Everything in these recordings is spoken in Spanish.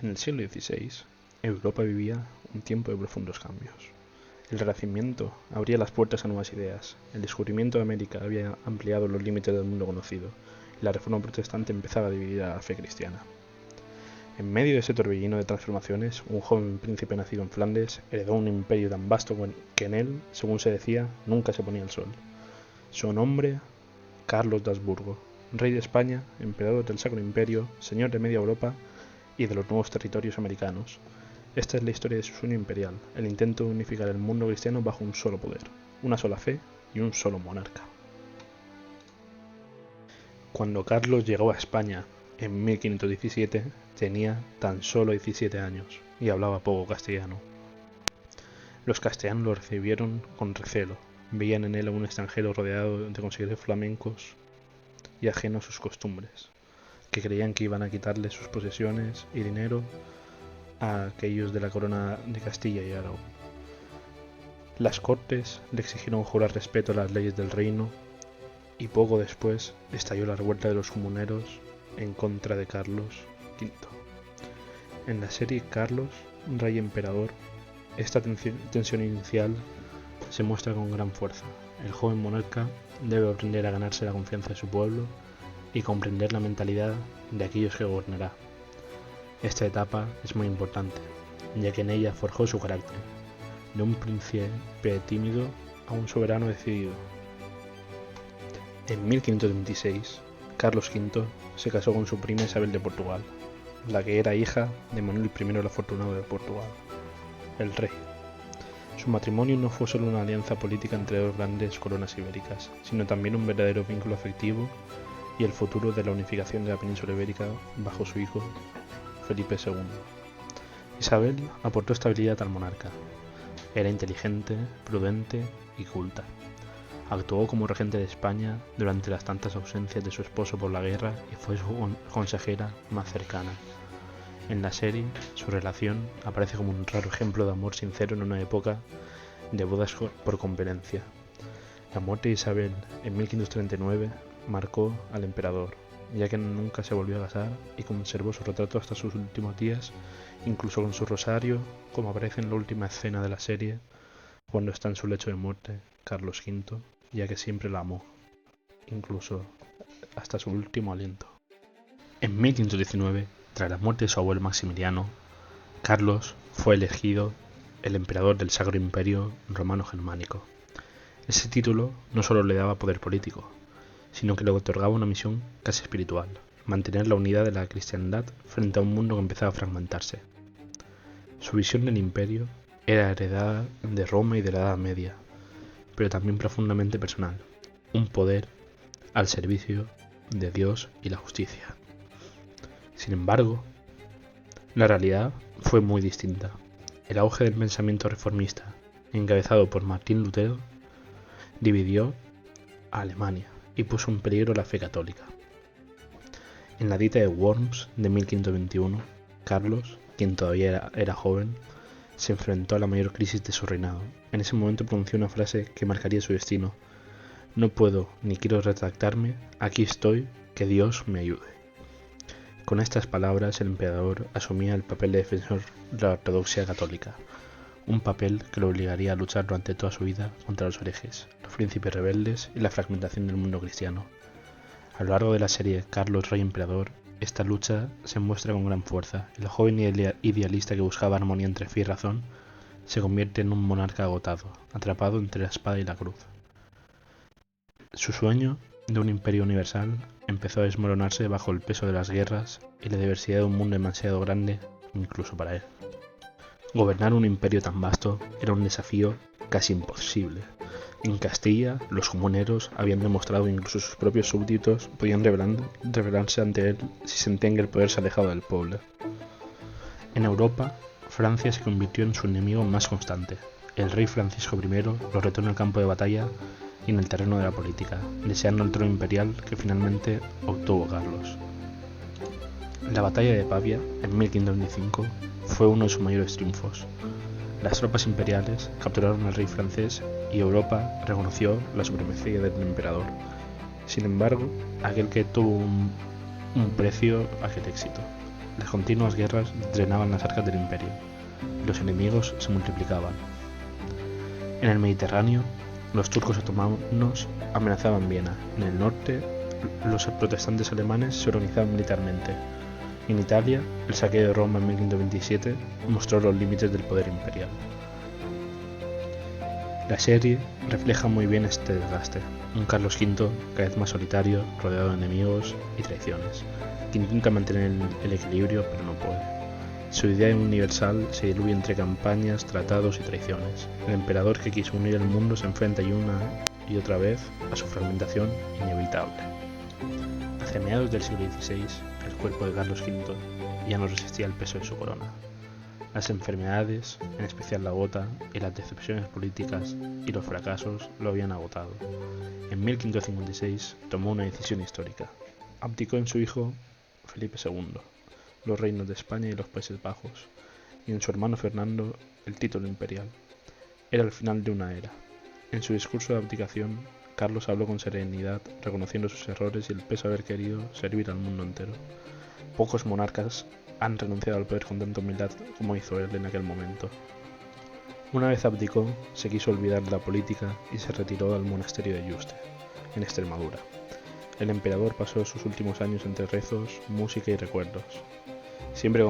En el siglo XVI, Europa vivía un tiempo de profundos cambios. El Renacimiento abría las puertas a nuevas ideas, el descubrimiento de América había ampliado los límites del mundo conocido, y la Reforma protestante empezaba a dividir a la fe cristiana. En medio de ese torbellino de transformaciones, un joven príncipe nacido en Flandes heredó un imperio tan vasto que en él, según se decía, nunca se ponía el sol. Su nombre, Carlos de Habsburgo, rey de España, emperador del Sacro Imperio, señor de media Europa y de los nuevos territorios americanos. Esta es la historia de su sueño imperial, el intento de unificar el mundo cristiano bajo un solo poder, una sola fe y un solo monarca. Cuando Carlos llegó a España en 1517, tenía tan solo 17 años y hablaba poco castellano. Los castellanos lo recibieron con recelo, veían en él a un extranjero rodeado de consejeros flamencos y ajeno a sus costumbres, que creían que iban a quitarle sus posesiones y dinero a aquellos de la corona de Castilla y Aragón. Las cortes le exigieron jurar respeto a las leyes del reino y poco después estalló la revuelta de los comuneros en contra de Carlos V. En la serie Carlos, Rey Emperador, esta tensión inicial se muestra con gran fuerza. El joven monarca debe aprender a ganarse la confianza de su pueblo y comprender la mentalidad de aquellos que gobernará. Esta etapa es muy importante, ya que en ella forjó su carácter, de un príncipe tímido a un soberano decidido. En 1526, Carlos V se casó con su prima Isabel de Portugal, la que era hija de Manuel I el Afortunado de Portugal, el rey. Su matrimonio no fue solo una alianza política entre dos grandes coronas ibéricas, sino también un verdadero vínculo afectivo y el futuro de la unificación de la península ibérica bajo su hijo Felipe II. Isabel aportó estabilidad al monarca. Era inteligente, prudente y culta. Actuó como regente de España durante las tantas ausencias de su esposo por la guerra y fue su consejera más cercana. En la serie, su relación aparece como un raro ejemplo de amor sincero en una época de bodas por conveniencia. La muerte de Isabel en 1539 marcó al emperador, ya que nunca se volvió a casar y conservó su retrato hasta sus últimos días, incluso con su rosario, como aparece en la última escena de la serie, cuando está en su lecho de muerte, Carlos V, ya que siempre la amó, incluso hasta su último aliento. En 1519, tras la muerte de su abuelo Maximiliano, Carlos fue elegido el emperador del Sacro Imperio Romano Germánico. Ese título no solo le daba poder político, sino que le otorgaba una misión casi espiritual, mantener la unidad de la cristiandad frente a un mundo que empezaba a fragmentarse. Su visión del imperio era heredada de Roma y de la Edad Media, pero también profundamente personal, un poder al servicio de Dios y la justicia. Sin embargo, la realidad fue muy distinta. El auge del pensamiento reformista, encabezado por Martín Lutero, dividió a Alemania y puso en peligro la fe católica. En la Dieta de Worms de 1521, Carlos, quien todavía era joven, se enfrentó a la mayor crisis de su reinado. En ese momento pronunció una frase que marcaría su destino: "No puedo ni quiero retractarme, aquí estoy, que Dios me ayude". Con estas palabras, el emperador asumía el papel de defensor de la ortodoxia católica, un papel que lo obligaría a luchar durante toda su vida contra los herejes, los príncipes rebeldes y la fragmentación del mundo cristiano. A lo largo de la serie Carlos Rey Emperador, esta lucha se muestra con gran fuerza. El joven idealista que buscaba armonía entre fe y razón se convierte en un monarca agotado, atrapado entre la espada y la cruz. Su sueño de un imperio universal empezó a desmoronarse bajo el peso de las guerras y la diversidad de un mundo demasiado grande, incluso para él. Gobernar un imperio tan vasto era un desafío casi imposible. En Castilla, los comuneros habían demostrado que incluso sus propios súbditos podían rebelarse ante él si sentían que el poder se alejaba del pueblo. En Europa, Francia se convirtió en su enemigo más constante. El rey Francisco I lo retó en el campo de batalla y en el terreno de la política, deseando el trono imperial que finalmente obtuvo Carlos. La batalla de Pavia, en 1525, fue uno de sus mayores triunfos. Las tropas imperiales capturaron al rey francés y Europa reconoció la supremacía del emperador. Sin embargo, aquel que tuvo un precio aquel éxito. Las continuas guerras drenaban las arcas del imperio, y los enemigos se multiplicaban. En el Mediterráneo, los turcos otomanos amenazaban Viena. En el norte, los protestantes alemanes se organizaban militarmente. En Italia, el saqueo de Roma en 1527 mostró los límites del poder imperial. La serie refleja muy bien este desgaste, un Carlos V cada vez más solitario, rodeado de enemigos y traiciones, que intenta mantener el equilibrio pero no puede. Su idea universal se diluye entre campañas, tratados y traiciones. El emperador que quiso unir el mundo se enfrenta una y otra vez a su fragmentación inevitable. Hacia mediados del siglo XVI, el cuerpo de Carlos V ya no resistía el peso de su corona. Las enfermedades, en especial la gota, y las decepciones políticas y los fracasos lo habían agotado. En 1556 tomó una decisión histórica. Abdicó en su hijo Felipe II los reinos de España y los Países Bajos, y en su hermano Fernando el título imperial. Era el final de una era. En su discurso de abdicación, Carlos habló con serenidad, reconociendo sus errores y el peso de haber querido servir al mundo entero. Pocos monarcas han renunciado al poder con tanta humildad como hizo él en aquel momento. Una vez abdicó, se quiso olvidar de la política y se retiró al monasterio de Yuste, en Extremadura. El emperador pasó sus últimos años entre rezos, música y recuerdos. Siempre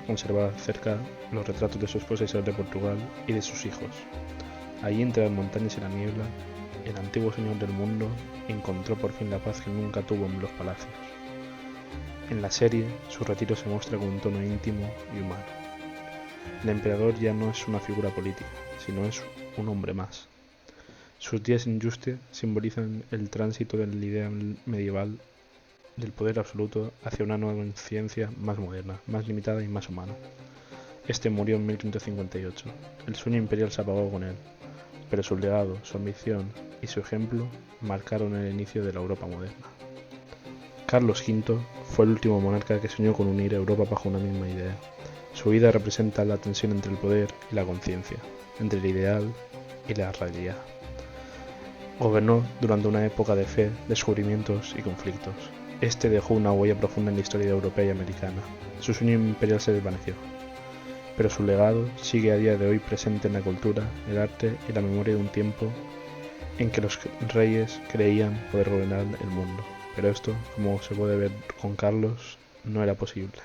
conservaba cerca los retratos de su esposa Isabel de Portugal y de sus hijos. Allí, entre las montañas y la niebla, el antiguo señor del mundo encontró por fin la paz que nunca tuvo en los palacios. En la serie, su retiro se muestra con un tono íntimo y humano. El emperador ya no es una figura política, sino es un hombre más. Sus días en Yuste simbolizan el tránsito del ideal medieval del poder absoluto hacia una nueva conciencia más moderna, más limitada y más humana. Este murió en 1558. El sueño imperial se apagó con él, pero su legado, su ambición y su ejemplo marcaron el inicio de la Europa moderna. Carlos V fue el último monarca que soñó con unir a Europa bajo una misma idea. Su vida representa la tensión entre el poder y la conciencia, entre el ideal y la realidad. Gobernó durante una época de fe, descubrimientos y conflictos. Este dejó una huella profunda en la historia europea y americana. Su sueño imperial se desvaneció, pero su legado sigue a día de hoy presente en la cultura, el arte y la memoria de un tiempo en que los reyes creían poder gobernar el mundo. Pero esto, como se puede ver con Carlos, no era posible.